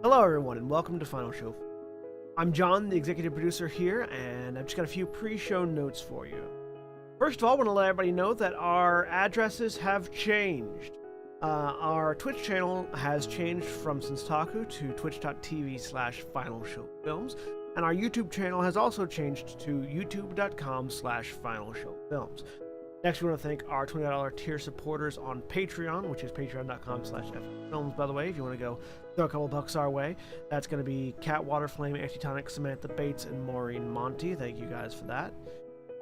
Hello, everyone, and welcome to Final Show. I'm John, the executive producer here, and I've just got a few pre-show notes for you. First of all, I want to let everybody know that our addresses have changed. Our Twitch channel has changed from Senstaku to twitch.tv/FinalShowFilms, and our YouTube channel has also changed to youtube.com/FinalShowFilms. Next, we want to thank our $20 tier supporters on Patreon, which is patreon.com/FFilms, by the way, if you want to go throw a couple bucks our way. That's going to be Cat, Waterflame, Antitonic, Samantha Bates, and Maureen Montee. Thank you guys for that.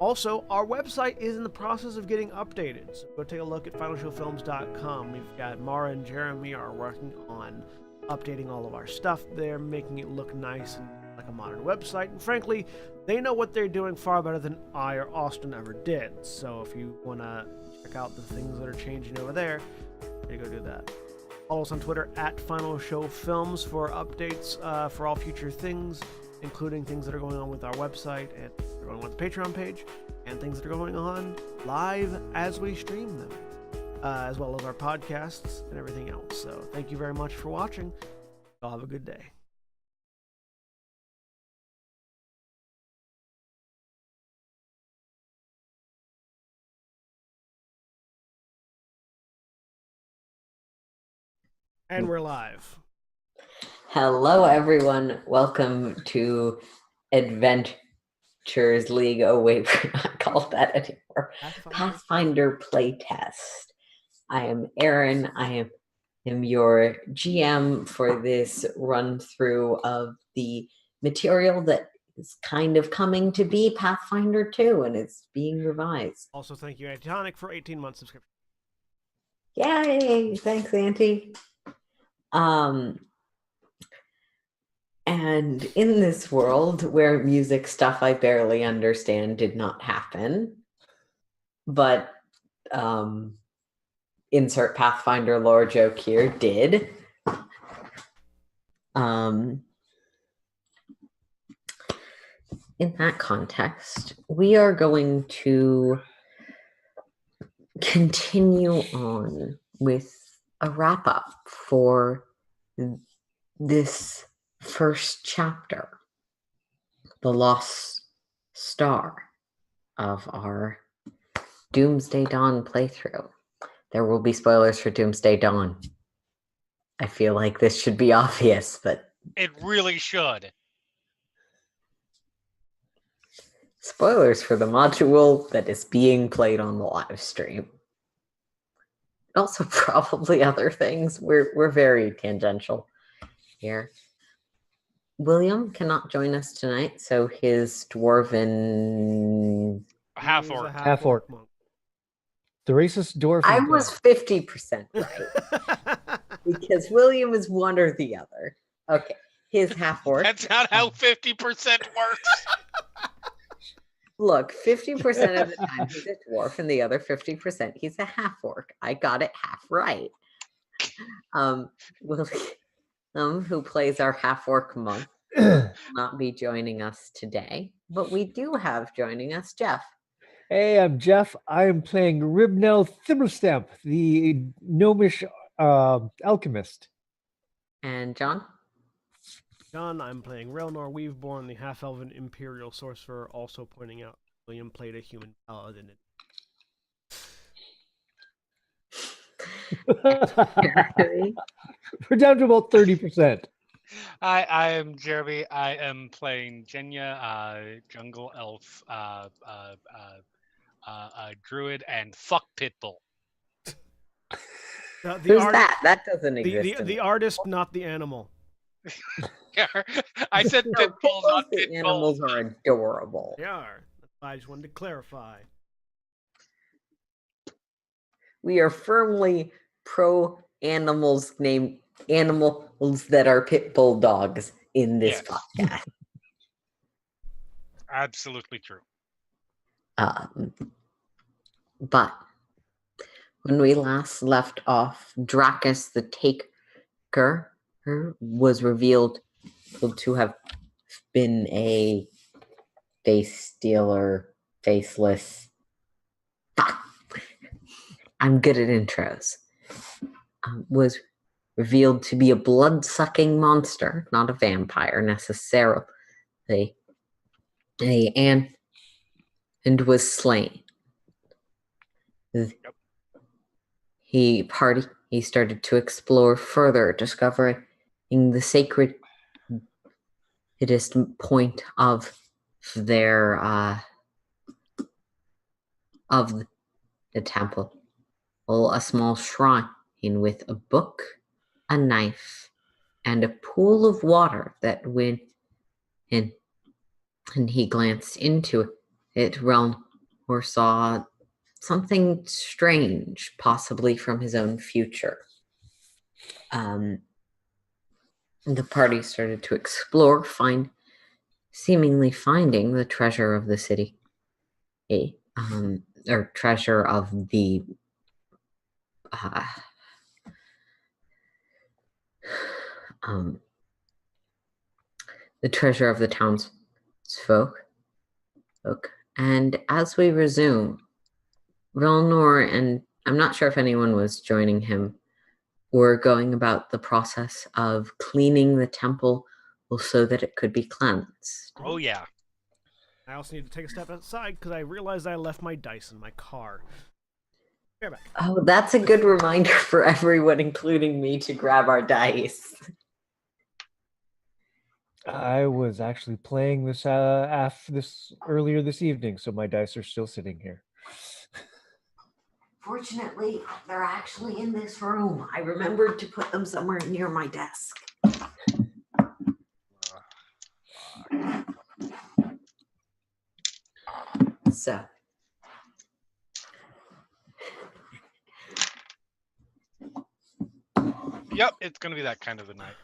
Also, our website is in the process of getting updated, so go take a look at finalshowfilms.com. We've got Mara and Jeremy are working on updating all of our stuff there, making it look nice and like a modern website, and frankly, they know what they're doing far better than I or Austin ever did. So if you want to check out the things that are changing over there, you go do that. Follow us on Twitter at Final Show Films for updates for all future things, including things that are going on with our website and going on with the Patreon page, and things that are going on live as we stream them, as well as our podcasts and everything else. So thank you very much for watching. Y'all have a good day. And we're live. Hello, everyone. Welcome to Adventures League. Oh, wait, we're not called that anymore. Pathfinder Playtest. I am Aaron. I am your GM for this run-through of the material that is kind of coming to be Pathfinder 2, and it's being revised. Also, thank you, Antitonic, for 18 months subscription. Yay! Thanks, Auntie. And in this world where music stuff I barely understand did not happen, but insert Pathfinder lore joke here did. In that context, we are going to continue on with a wrap-up for this first chapter, the Lost Star of our Doomsday Dawn playthrough. There will be spoilers for Doomsday Dawn. I feel like this should be obvious, but it really should. Spoilers for the module that is being played on the live stream. Also, probably other things. We're very tangential here. William cannot join us tonight, so his dwarven half-orc. The racist dwarf. I was 50% right because William is one or the other. Okay, his half-orc. That's not how 50% works. Look, 50% of the time he's a dwarf, and the other 50% he's a half-orc. I got it half right. William, who plays our half-orc monk, will not be joining us today, but we do have joining us Jeff. Hey, I'm Jeff. I am playing Ribnel Thimblestamp, the gnomish alchemist. And John? John, I'm playing Relnor Weaveborn, the half-elven imperial sorcerer, also pointing out William played a human paladin. We're down to about 30%. I am Jeremy. I am playing Jenya, jungle elf, druid, and fuck pitbull. Who's that? That doesn't exist. The artist, not the animal. I said no, pitbull, not pitbull. Animals are adorable. They are. I just wanted to clarify. We are firmly pro animals named animals that are pit bull dogs in this podcast. Absolutely true. But when we last left off, Dracus the Taker was revealed to have been a face stealer, faceless. I'm good at intros. Was revealed to be a blood-sucking monster, not a vampire necessarily, and was slain. He started to explore further, discovering the sacred point of their of the temple. Well, a small shrine with a book, a knife, and a pool of water that went in. And he glanced into it, realm, or saw something strange, possibly from his own future. The party started to explore, seemingly finding the treasure of the city, or treasure of the treasure of the townsfolk. And as we resume, Relnor, and I'm not sure if anyone was joining him, were going about the process of cleaning the temple so that it could be cleansed. Oh, yeah. I also need to take a step outside because I realized I left my dice in my car. Be back. Oh, that's a good reminder for everyone, including me, to grab our dice. I was actually playing this earlier this evening, so my dice are still sitting here. Fortunately, they're actually in this room. I remembered to put them somewhere near my desk. So. Yep, it's going to be that kind of a night.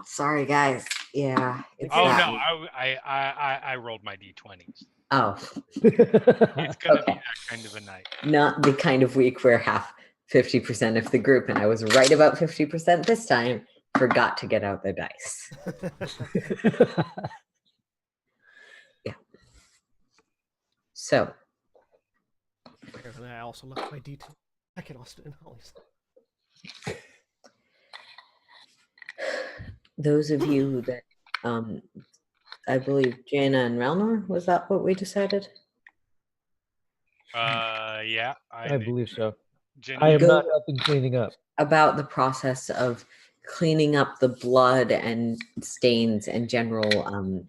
Sorry, guys. Yeah. I rolled my d20s. Oh. It's going to be that kind of a night. Not the kind of week where 50% of the group, and I was right about 50% this time, forgot to get out their dice. Yeah. So. I also left my D2. I can also in Holly's. Those of you that, I believe Jana and Relnor, was that what we decided? Yeah. I believe so. Jenny, I am not helping cleaning up. About the process of cleaning up the blood and stains and general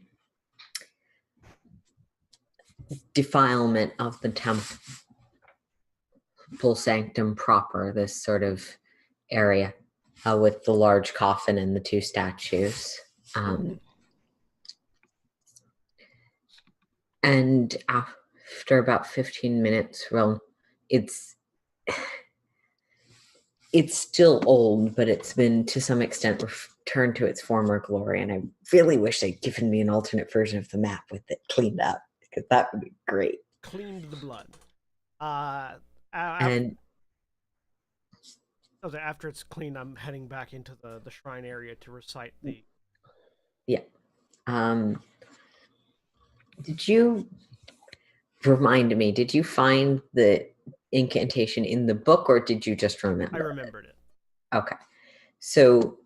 defilement of the temple sanctum proper, this sort of area with the large coffin and the two statues. And after about 15 minutes, well, it's still old, but it's been to some extent returned to its former glory. And I really wish they'd given me an alternate version of the map with it cleaned up, because that would be great. Cleaned the blood. And after it's cleaned, I'm heading back into the shrine area to recite the. Yeah. Did you remind me? Did you find the incantation in the book, or did you just remember? I remembered it. Okay. So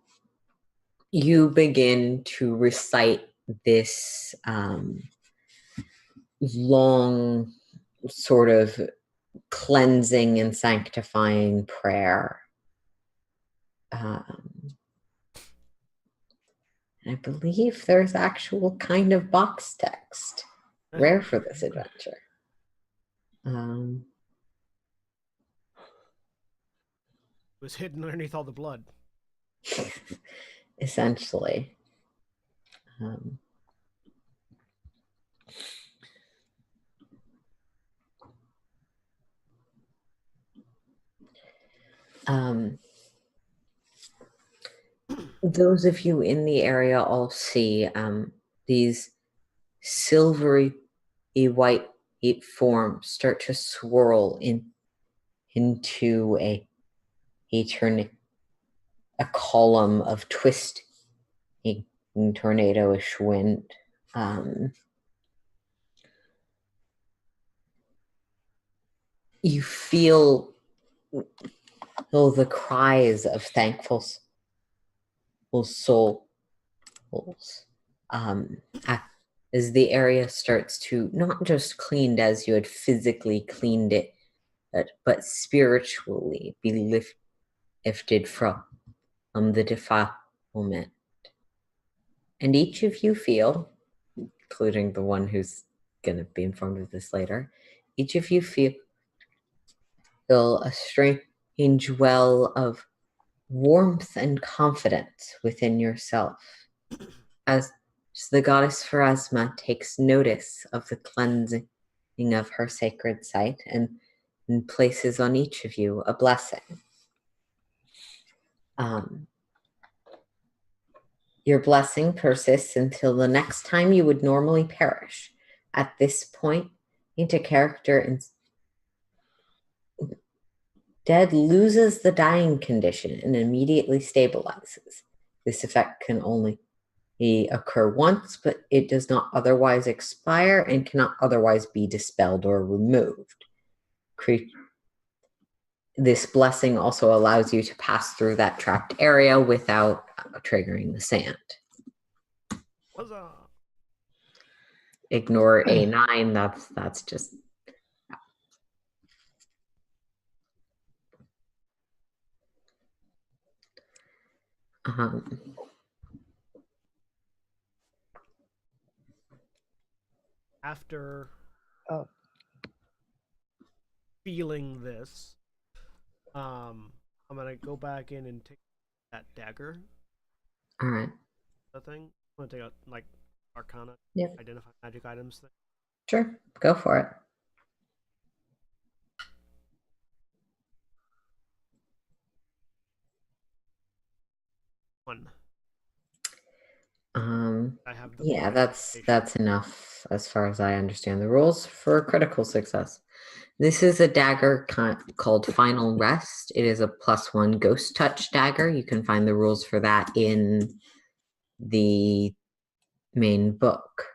you begin to recite this long sort of cleansing and sanctifying prayer. I believe there's actual kind of box text. Rare for this adventure. It was hidden underneath all the blood. Essentially. Those of you in the area all see these silvery white forms start to swirl into a column of twisting tornado-ish wind. You feel the cries of thankful souls as the area starts to not just cleaned as you had physically cleaned it, but spiritually be lifted from the defilement. And each of you feel, including the one who's going to be informed of this later, each of you feel a strange well of warmth and confidence within yourself as the goddess Pharasma takes notice of the cleansing of her sacred site and places on each of you a blessing. Your blessing persists until the next time you would normally perish. At this point, into character dead loses the dying condition and immediately stabilizes. This effect can only occur once, but it does not otherwise expire and cannot otherwise be dispelled or removed. This blessing also allows you to pass through that trapped area without triggering the sand. Ignore A9, that's just... After feeling this, I'm gonna go back in and take that dagger. All right. That thing. I'm gonna take out like Arcana. Yep. Identify magic items thing. Sure, go for it. One. I have that's enough as far as I understand the rules for critical success. This is a dagger called Final Rest. It is a +1 ghost touch dagger. You can find the rules for that in the main book.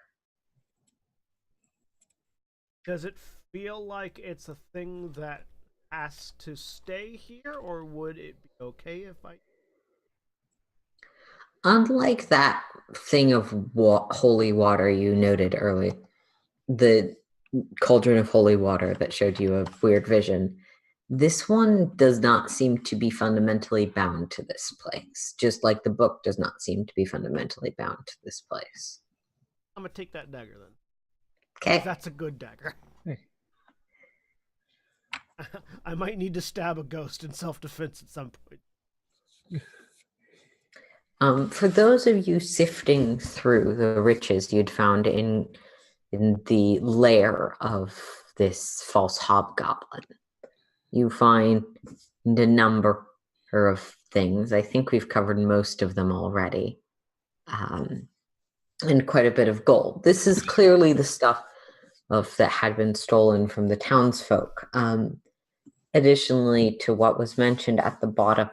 Does it feel like it's a thing that has to stay here, or would it be okay if I... Unlike that thing of holy water you noted earlier, the cauldron of holy water that showed you a weird vision, this one does not seem to be fundamentally bound to this place, just like the book does not seem to be fundamentally bound to this place. I'm gonna take that dagger then. Okay. That's a good dagger. I might need to stab a ghost in self-defense at some point. For those of you sifting through the riches you'd found in the lair of this false hobgoblin, you find a number of things. I think we've covered most of them already. And quite a bit of gold. This is clearly the stuff that had been stolen from the townsfolk. Additionally to what was mentioned at the bottom,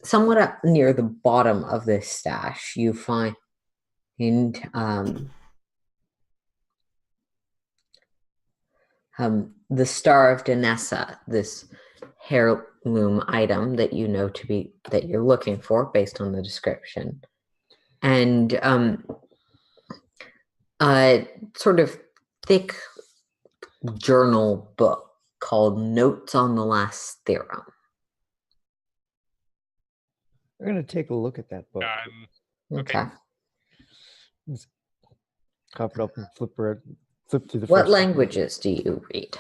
somewhat up near the bottom of this stash, you find the Star of Danessa, this heirloom item that you know to be that you're looking for based on the description, and a sort of thick journal book called Notes on the Last Theorem. We're going to take a look at that book. Okay. Let's cop it up and flip through the What first languages do you read?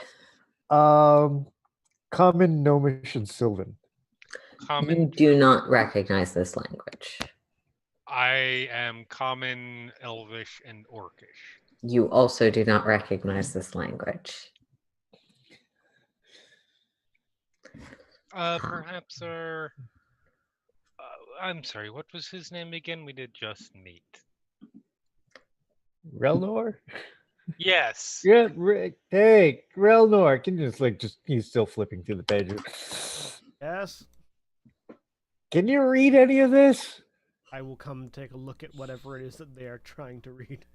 Common, Gnomish, and Sylvan. Common. You do not recognize this language. I am Common, Elvish, and Orcish. You also do not recognize this language. Perhaps our... I'm sorry, what was his name again? We did just meet. Relnor? Yes. Yeah, hey, Relnor, can you he's still flipping through the pages. Yes. Can you read any of this? I will come take a look at whatever it is that they are trying to read.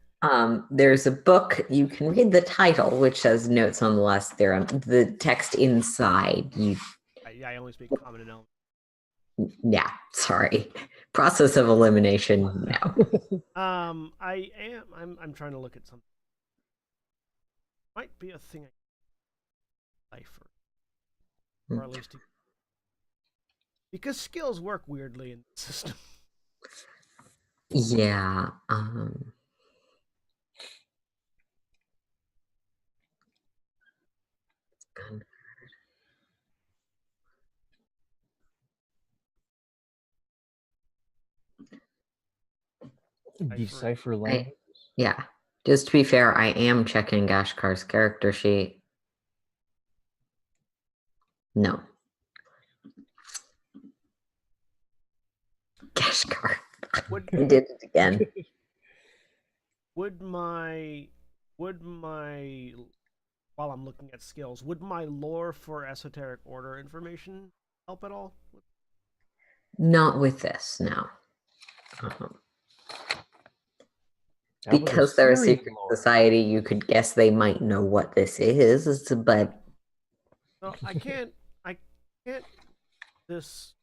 There's a book. You can read the title, which says Notes on the Last Theorem. The text inside, Yeah, I only speak Common and Elven. Yeah, sorry. Process of elimination. No. I'm trying to look at something. Might be a thing I can cipher, or at least because skills work weirdly in the system. Yeah. Decipher language. Yeah. Just to be fair, I am checking Gashkar's character sheet. No. Gashkar. I did it again. Would my while I'm looking at skills, would my lore for esoteric order information help at all? Not with this, no. That was Because they're a serious secret lore. society, you could guess they might know what this is, but So I can't this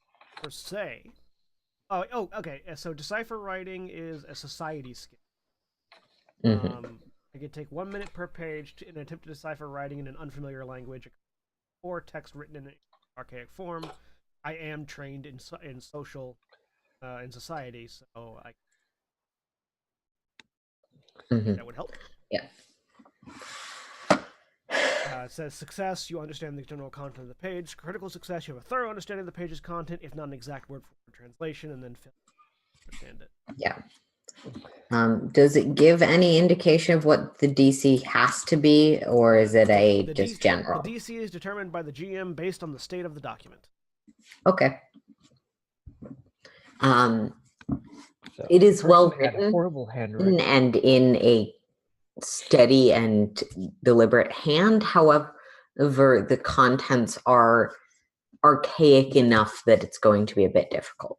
per se. Oh, okay. So decipher writing is a society skill. mhm. I could take 1 minute per page in an attempt to decipher writing in an unfamiliar language or text written in an archaic form. I am trained in social in society, so I Mhm. that would help. Yeah. It says success, you understand the general content of the page. Critical success, you have a thorough understanding of the page's content, if not an exact word for word translation, and then understand it. Yeah. Does it give any indication of what the DC has to be, or is it just general? The DC is determined by the GM based on the state of the document. Okay. So It is the well person had written horrible handwriting. and in a steady and deliberate hand. However, the contents are archaic enough that it's going to be a bit difficult.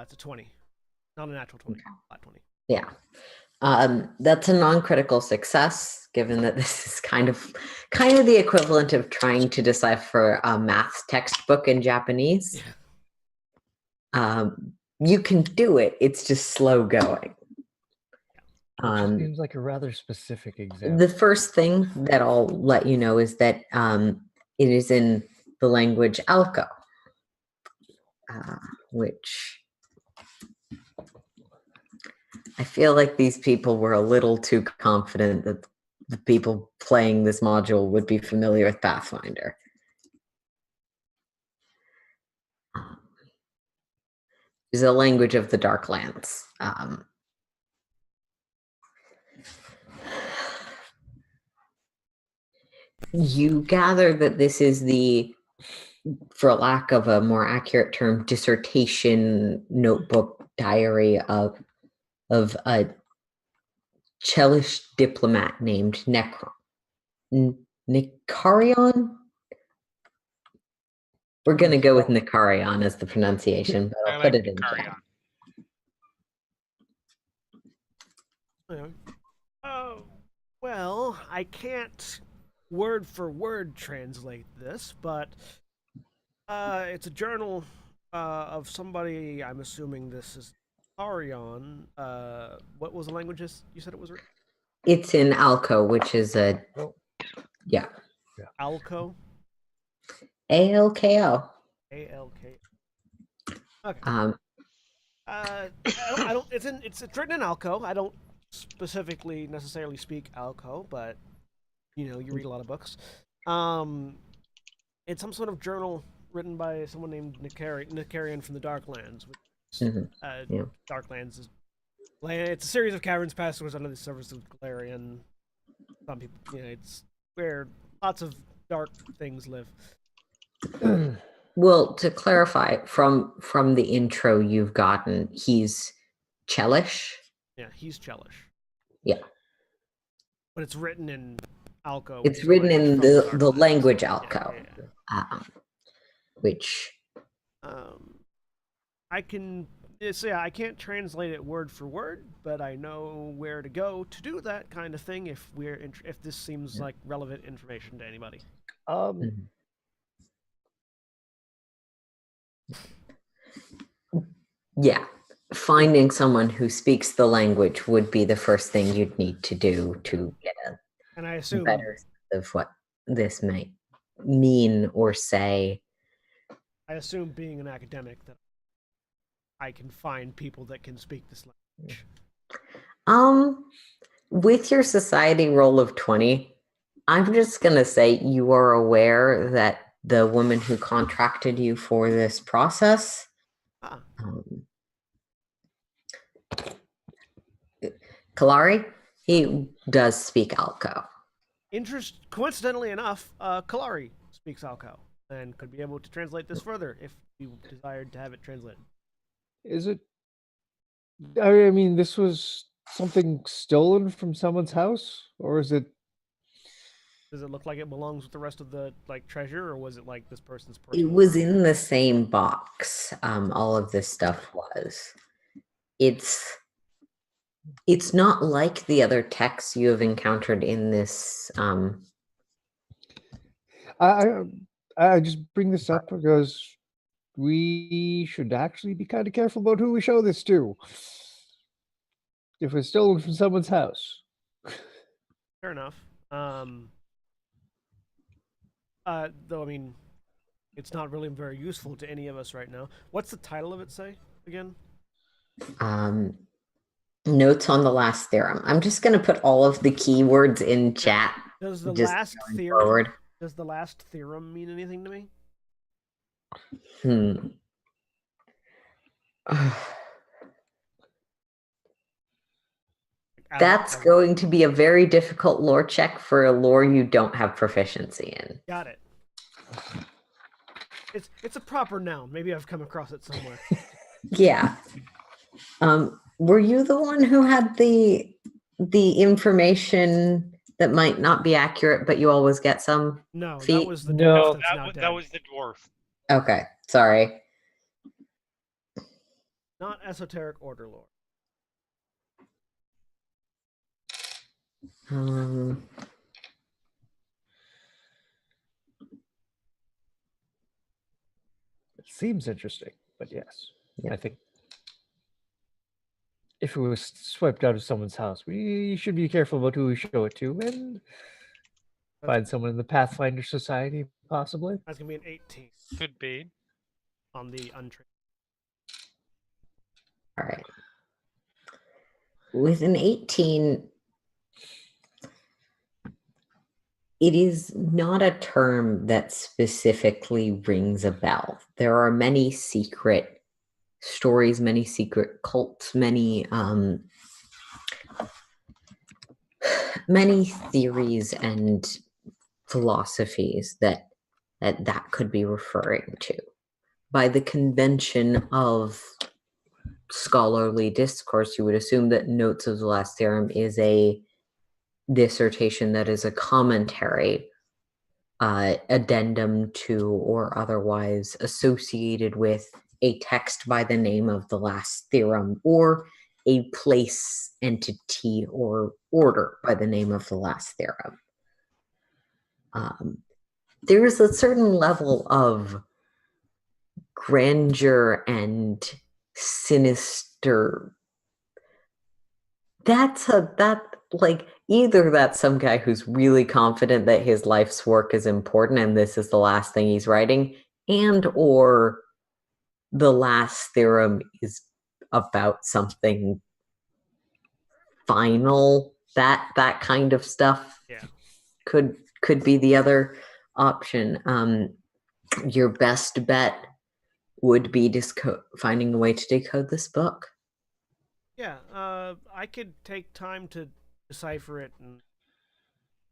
It's a 20. Not a natural 20. Flat 20. Yeah. That's a non-critical success, given that this is kind of the equivalent of trying to decipher a math textbook in Japanese. Yeah. You can do it. It's just slow going. Which seems like a rather specific example. The first thing that I'll let you know is that it is in the language Alco, which I feel like these people were a little too confident that the people playing this module would be familiar with Pathfinder. It's a language of the Darklands. You gather that this is the, for lack of a more accurate term, dissertation notebook diary of a Chelish diplomat named Nikarion. We're going to go with Nikarion as the pronunciation, but I'll put it in chat. Well, I can't word for word translate this, but it's a journal of somebody. I'm assuming this is Arion. What was the languages you said it was? It's in Alco, which is yeah. Alco. ALKO. ALK. Okay. I don't. It's written in Alco. I don't specifically necessarily speak Alco, but you read a lot of books. It's some sort of journal written by someone named Nicarian from the Darklands. Darklands is it's a series of caverns, passageways under the surface of Galarian. Some people, it's where lots of dark things live. Well, to clarify, from the intro you've gotten, he's Chelish. Yeah, he's Chelish. Yeah. But it's written in Alco. It's written in the language Alco, which I can say I can't translate it word for word, but I know where to go to do that kind of thing if this seems like relevant information to anybody. Um, Yeah. Finding someone who speaks the language would be the first thing you'd need to do to get And I a assume better sense of what this might mean or say. being an academic that I can find people that can speak this language. With your society roll of 20, I'm just gonna say you are aware that the woman who contracted you for this process, Ah, Kalari, he does speak Alco. coincidentally enough, Kalari speaks Alco and could be able to translate this further if you desired to have it translated. is it? I mean, this was something stolen from someone's house, or is it? Does it look like it belongs with the rest of the treasure, or was it like this person's It personal? was in the same box. All of this stuff was. It's not like the other texts you have encountered in this. I I just bring this up because we should actually be kind of careful about who we show this to. If it's stolen from someone's house. Fair enough. Though I mean, it's not really very useful to any of us right now. What's the title of it say again? Notes on the last theorem. I'm just going to put all of the keywords in chat. Does the just last going theorem forward. does the last theorem mean anything to me? That's going to be a very difficult lore check for a lore you don't have proficiency in. Got it. It's a proper noun. Maybe I've come across it somewhere. Yeah. Were you the one who had the information that might not be accurate, but you always get some? No, feet? that was the No, dwarf that's now dead. That was the dwarf. Okay, sorry. Not esoteric order lore. It seems interesting, but yes. Yeah. I think if it was swiped out of someone's house, we should be careful about who we show it to and find someone in the Pathfinder Society, possibly. That's gonna be an 18 Could be. on the untrained. All right. With an 18, it is not a term that specifically rings a bell. There are many secret stories, many secret cults, many theories and philosophies that could be referring to. By the convention of scholarly discourse, you would assume that Notes of the Last Theorem is a dissertation that is a commentary, addendum to, or otherwise associated with a text by the name of the last theorem, or a place, entity, or order by the name of the last theorem. There is a certain level of grandeur and sinister. Either that's some guy who's really confident that his life's work is important and this is the last thing he's writing, and or the last theorem is about something final. That kind of stuff. Yeah. Could be the other option. Your best bet would be finding a way to decode this book. Yeah, I could take time to decipher it, and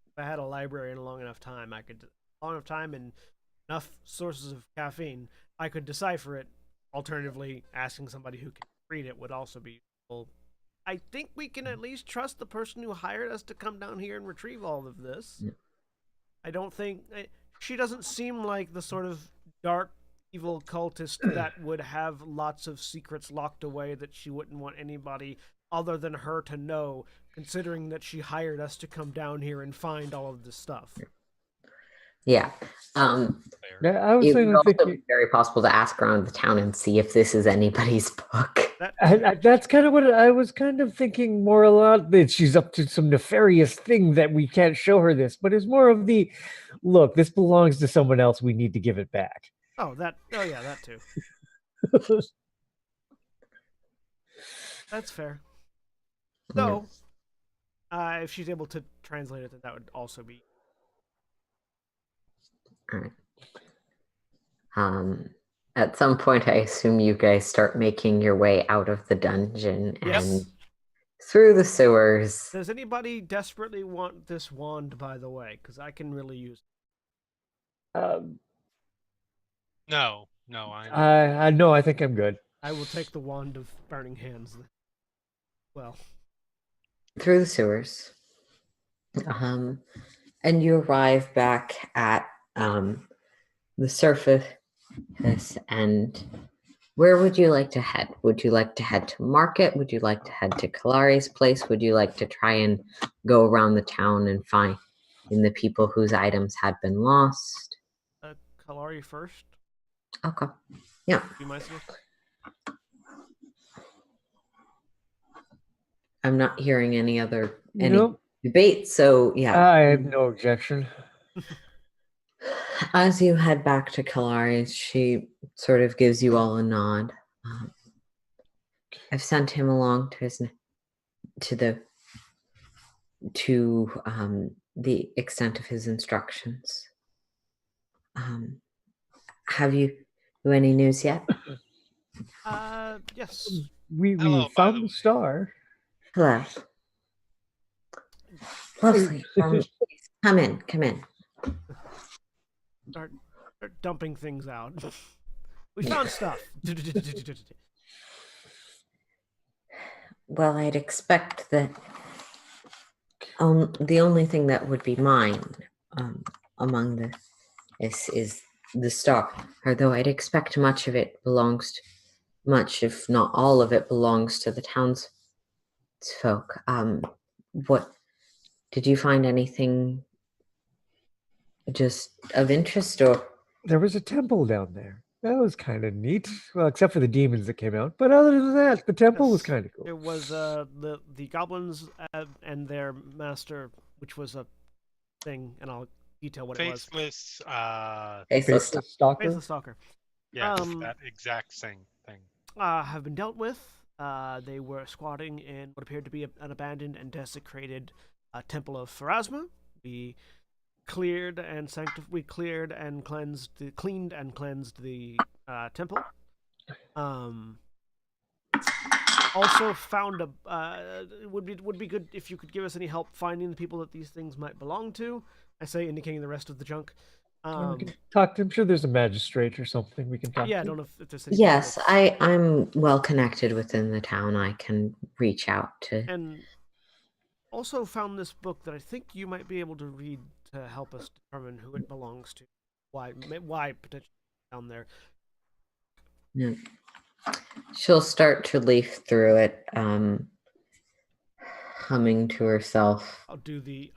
if I had a library in a long enough time, and enough sources of caffeine, I could decipher it. Alternatively, asking somebody who can read it would also be useful. I think we can at least trust the person who hired us to come down here and retrieve all of this. Yeah. I don't think she doesn't seem like the sort of dark, evil cultist that would have lots of secrets locked away that she wouldn't want anybody other than her to know, considering that she hired us to come down here and find all of this stuff. Yeah. There. Yeah, I was It would also thinking be very possible to ask around the town and see if this is anybody's book. that's kind of what I was kind of thinking more a lot, that she's up to some nefarious thing that we can't show her this, but it's more of the look, this belongs to someone else, we need to give it back. Oh, yeah, that too. That's fair. So, if she's able to translate it, then that would also be. All right. At some point, I assume you guys start making your way out of the dungeon and through the sewers. Does anybody desperately want this wand, by the way? Because I can really use it. No, I know, I think I'm good. I will take the wand of burning hands. Well, Through the sewers. And you arrive back at the surface. And where would you like to head? Would you like to head to market? Would you like to head to Kalari's place? Would you like to try and go around the town and find the people whose items had been lost? Kalari first. Okay. Yeah. Be my suggestion. I'm not hearing any Nope. debate, so yeah. I have no objection. As you head back to Kalari's, she sort of gives you all a nod. I've sent him along to the extent of his instructions. Have you any news yet? Yes. We Hello, by the found the way. star. Hello. Lovely. Come in. Start dumping things out. We found stuff. Well, I'd expect that the only thing that would be mine among this is the star. Although I'd expect much, if not all of it, belongs to the townsfolk. What did you find anything just of interest, or? There was a temple down there. That was kind of neat. Well, except for the demons that came out. But other than that, the temple was kind of cool. It was the goblins and their master, which was a thing, and I'll detail what it was. Faceless, Faceless Stalker. Faceless Stalker. yes, that exact same thing. Have been dealt with. They were squatting in what appeared to be an abandoned and desecrated temple of Pharasma. We cleared and cleaned and cleansed the temple. Also found it would be good if you could give us any help finding the people that these things might belong to. I say, indicating the rest of the junk. We can talk to. I'm sure there's a magistrate or something we can talk to. Yeah, I don't know if there's any. Yes, I'm well connected within the town. I can reach out to. And also found this book that I think you might be able to read to help us determine who it belongs to. Why potentially down there. Yeah. She'll start to leaf through it, humming to herself. I'll do the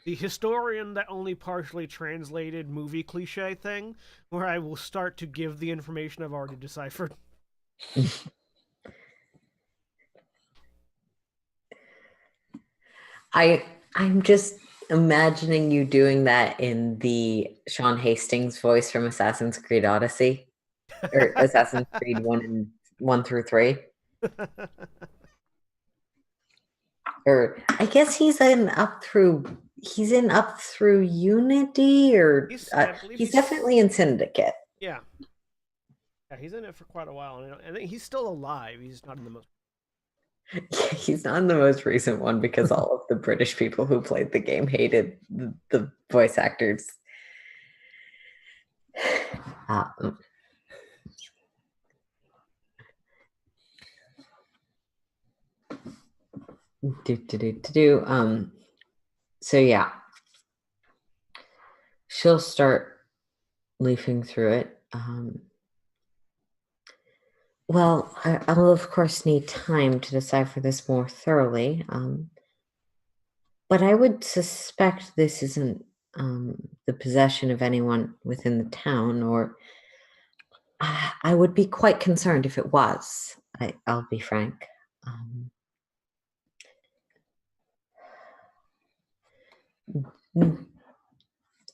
historian that only partially translated movie cliche thing, where I will start to give the information I've already deciphered. I'm just imagining you doing that in the Sean Hastings voice from Assassin's Creed Odyssey, or Assassin's Creed 1 through 3. Or I guess he's in up through Unity, or he's definitely in Syndicate. Yeah, he's in it for quite a while, and I think he's still alive. He's not in the most. He's not in the most recent one because all of the British people who played the game hated the voice actors. So yeah, she'll start leafing through it. Well, I will of course need time to decipher this more thoroughly. But I would suspect this isn't the possession of anyone within the town, or I would be quite concerned if it was. I'll be frank.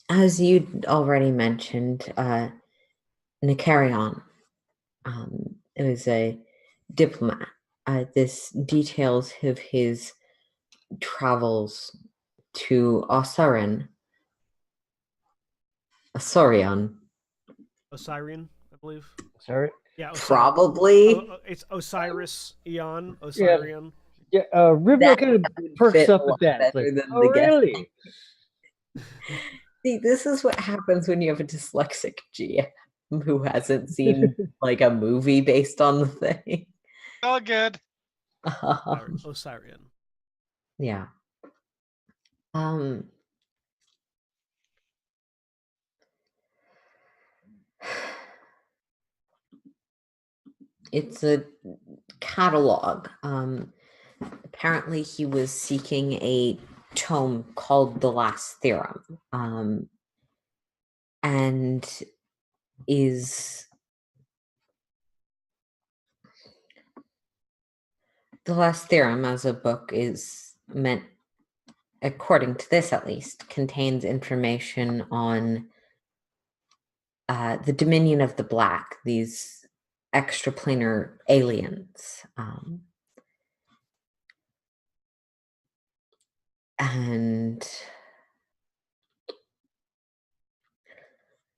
As you'd already mentioned, Nicarion is a diplomat. This details of his travels to Osirian. Osirian, I believe. Sorry. Yeah, Probably. It's Osiris, Eon, Yeah. Osirian. Yeah, Rivna That kind of would perks fit up a with lot that. It's better like, than oh, the guessing. really? See, this is what happens when you have a dyslexic GM who hasn't seen like a movie based on the thing. All good. Osirian. Yeah. It's a catalog. Apparently he was seeking a tome called The Last Theorem. And is The Last Theorem as a book is meant, according to this at least, contains information on the Dominion of the Black, these extraplanar aliens. And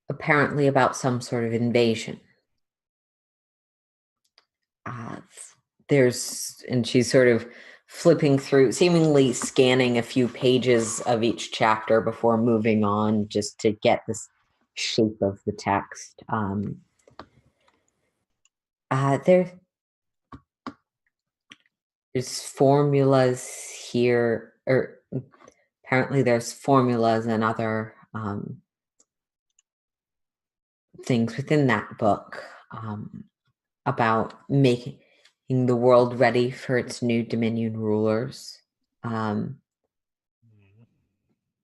apparently about some sort of invasion. And she's sort of flipping through, seemingly scanning a few pages of each chapter before moving on, just to get this shape of the text. There's formulas here, or apparently there's formulas and other things within that book about making the world ready for its new Dominion rulers.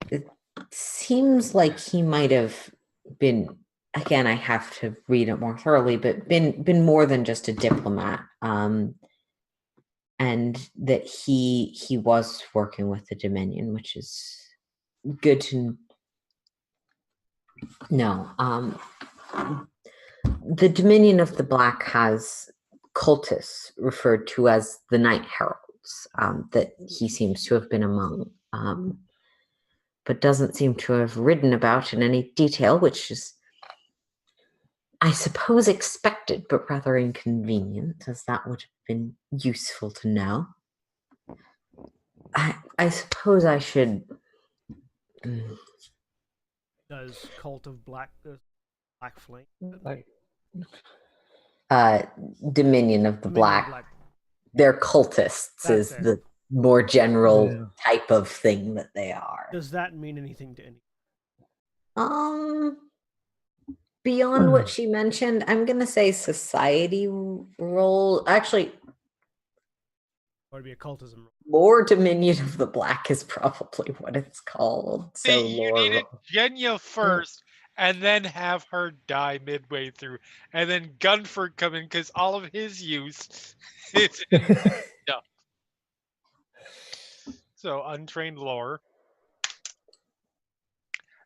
It seems like he might have been, again, I have to read it more thoroughly, but been more than just a diplomat. And that he was working with the Dominion, which is good to know. The Dominion of the Black has cultists referred to as the Night Heralds that he seems to have been among, but doesn't seem to have written about in any detail, which is, I suppose, expected, but rather inconvenient, as that would have been useful to know. I suppose I should. Does Cult of Black Flame? Dominion of the Black. They're cultists is the more general type of thing that they are. Does that mean anything to anyone? Beyond what she mentioned, I'm gonna say society role. Actually, would be occultism. More Dominion of the Black is probably what it's called. So you needed Genya first, and then have her die midway through, and then Gunford come in because all of his use is stuff. So untrained lore.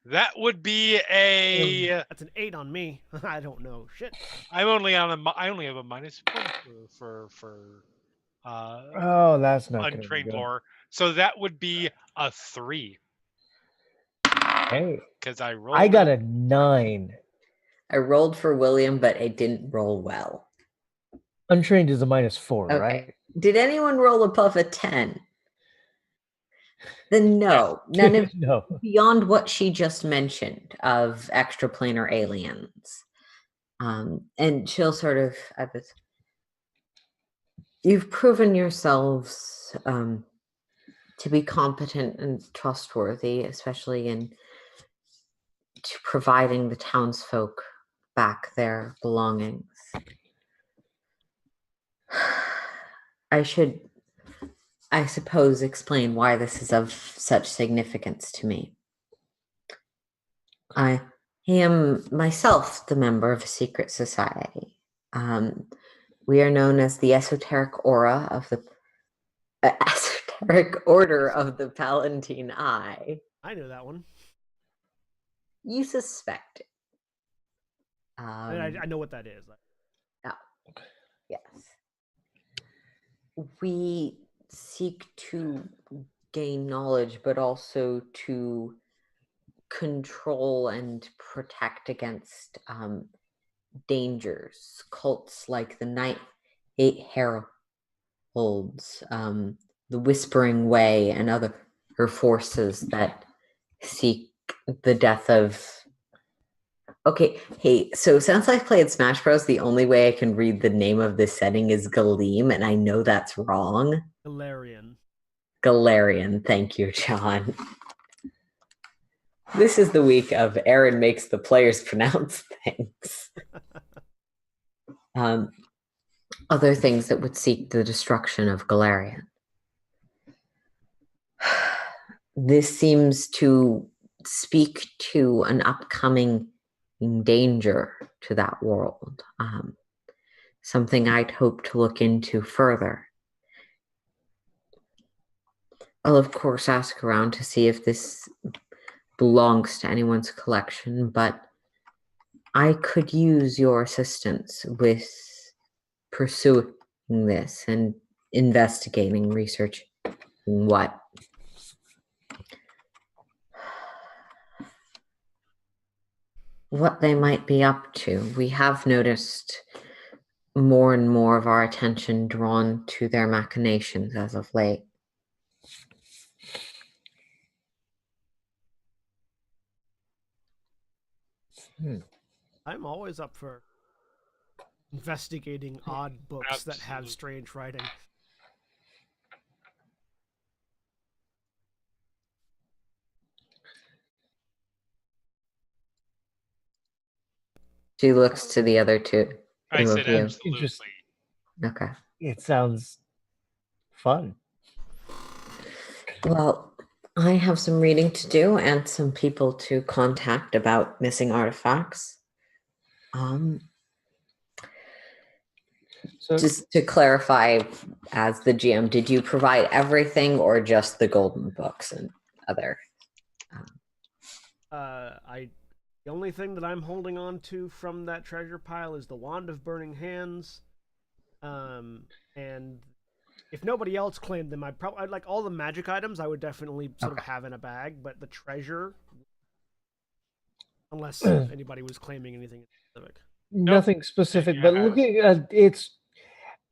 That would be a. That's an 8 on me. I don't know shit. I only have a -1 for oh, that's not untrained lore. So that would be a 3. Hey, because I rolled. I got a 9. I rolled for William, but I didn't roll well. Untrained is a -4, okay. Right? Did anyone roll above a 10? Then no. None of no. Beyond what she just mentioned of extraplanar aliens. And she'll sort of you've proven yourselves to be competent and trustworthy, especially in providing the townsfolk back their belongings. I should, I suppose, explain why this is of such significance to me. I am myself the member of a secret society. We are known as the Esoteric Aura of the Esoteric Order of the Palatine Eye. I knew that one. You suspect it. I know what that is. Yes. We seek to gain knowledge, but also to control and protect against dangers. Cults like the Night Eight Heralds, the Whispering Way, and other forces that seek the death of. Okay, hey, so since I've played Smash Bros, the only way I can read the name of this setting is Galeem, and I know that's wrong. Galarian. Galarian, thank you, John. This is the week of Aaron makes the players pronounce things. Other things that would seek the destruction of Galarian. This seems to speak to an upcoming danger to that world. Something I'd hope to look into further. I'll, of course, ask around to see if this belongs to anyone's collection, but I could use your assistance with pursuing this and investigating, researching what they might be up to. We have noticed more and more of our attention drawn to their machinations as of late. I'm always up for investigating odd books that have Absolutely. strange writing. She looks to the other two. I Two said of you. absolutely. Okay. It sounds fun. Well, I have some reading to do and some people to contact about missing artifacts. So Just to clarify, as the GM, did you provide everything or just the golden books and other? The only thing that I'm holding on to from that treasure pile is the Wand of Burning Hands. And if nobody else claimed them, I'd like all the magic items I would definitely sort of have in a bag, but the treasure, unless anybody was claiming anything specific. nothing specific, Yeah. but looking at it's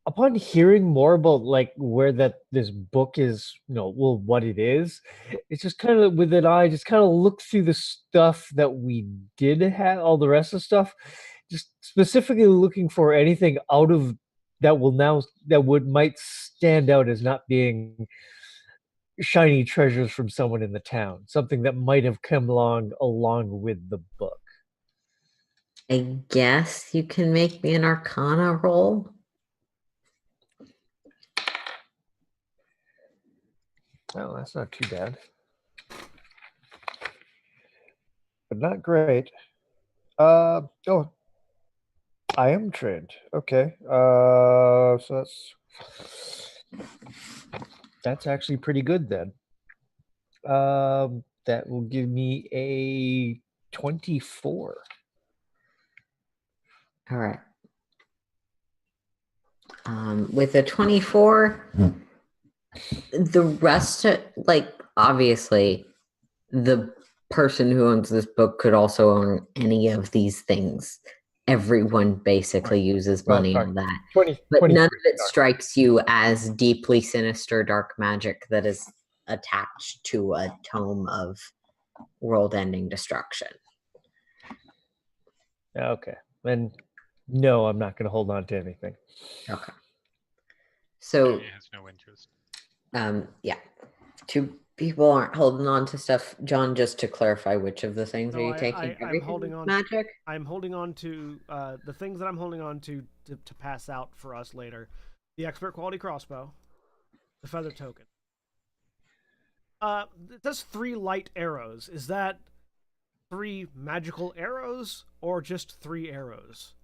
upon hearing more about like where this book is, what it is, it's just kind of with an eye, just kind of look through the stuff that we did have, all the rest of the stuff, just specifically looking for anything out of that might stand out as not being shiny treasures from someone in the town, something that might have come along with the book. I guess you can make me an Arcana roll. Well, that's not too bad, but not great. Oh, I am trained. Okay. So that's actually pretty good then. That will give me a 24. All right. With a 24, the rest, obviously, the person who owns this book could also own any of these things. Everyone basically uses money on that. 20, but 20 none of it strikes you as deeply sinister dark magic that is attached to a tome of world-ending destruction. Okay. Then no, I'm not going to hold on to anything. Okay. So, He has no interest. yeah. Two people aren't holding on to stuff. John, just to clarify, which of the things are you taking? I'm holding on. Magic? I'm holding on to the things that I'm holding on to pass out for us later. The expert quality crossbow, the feather token. It does 3 light arrows. Is that 3 magical arrows or just 3 arrows?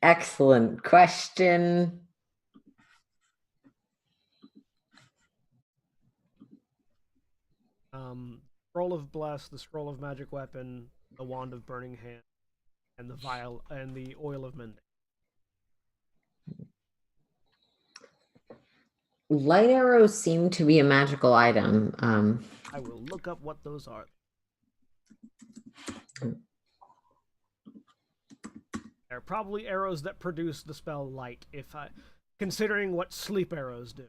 Excellent question. Scroll of Bless, the Scroll of Magic Weapon, the Wand of Burning Hand, and the Vial and the Oil of Mending. Light arrows seem to be a magical item. I will look up what those are. They're probably arrows that produce the spell light, considering what sleep arrows do.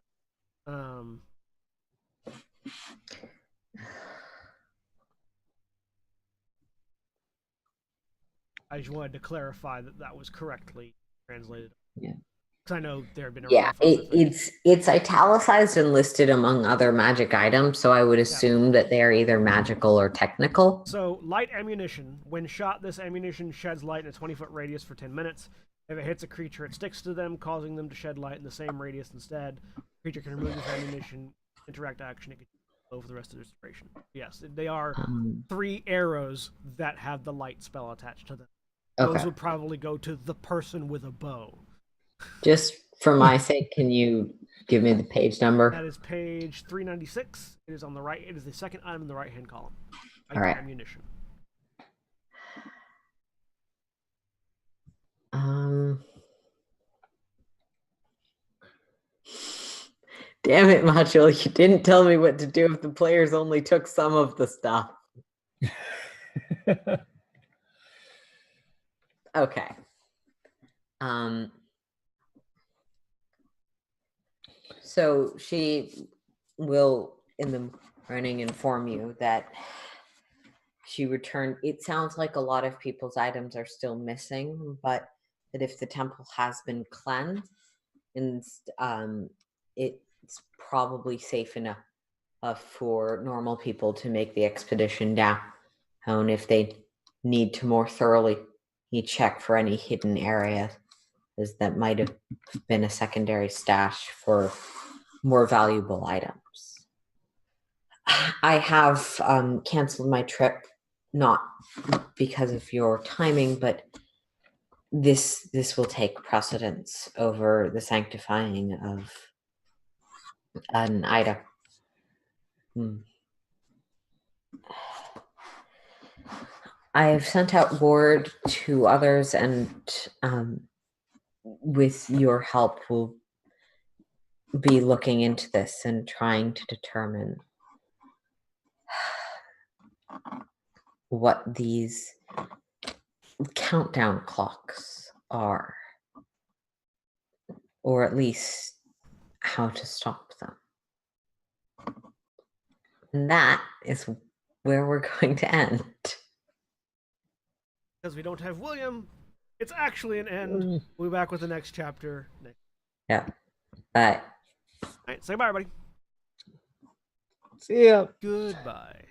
I just wanted to clarify that was correctly translated. Yeah. Because I know there have been a Yeah, it's italicized and listed among other magic items, so I would assume that they are either magical or technical. So, light ammunition. When shot, this ammunition sheds light in a 20-foot radius for 10 minutes. If it hits a creature, it sticks to them, causing them to shed light in the same radius instead. The creature can remove this ammunition, interact action, it can blow for the rest of its duration. Yes, they are 3 arrows that have the light spell attached to them. Those would probably go to the person with a bow. Just for my sake, can you give me the page number? That is page 396. It is on the right. It is the second item in the right-hand column. All right. Ammunition. Damn it, Module. You didn't tell me what to do if the players only took some of the stuff. Okay. So she will, in the morning, inform you that she returned. It sounds like a lot of people's items are still missing, but that if the temple has been cleansed, and it's probably safe enough for normal people to make the expedition down. If they need to more thoroughly check for any hidden areas that might have been a secondary stash for more valuable items. I have canceled my trip, not because of your timing, but this will take precedence over the sanctifying of an item. I have sent out word to others, and with your help, we'll be looking into this and trying to determine what these countdown clocks are, or at least how to stop them. And that is where we're going to end. Because we don't have William, it's actually an end. We'll be back with the next chapter. Yeah. Bye. All right, say bye, everybody. See ya. Goodbye.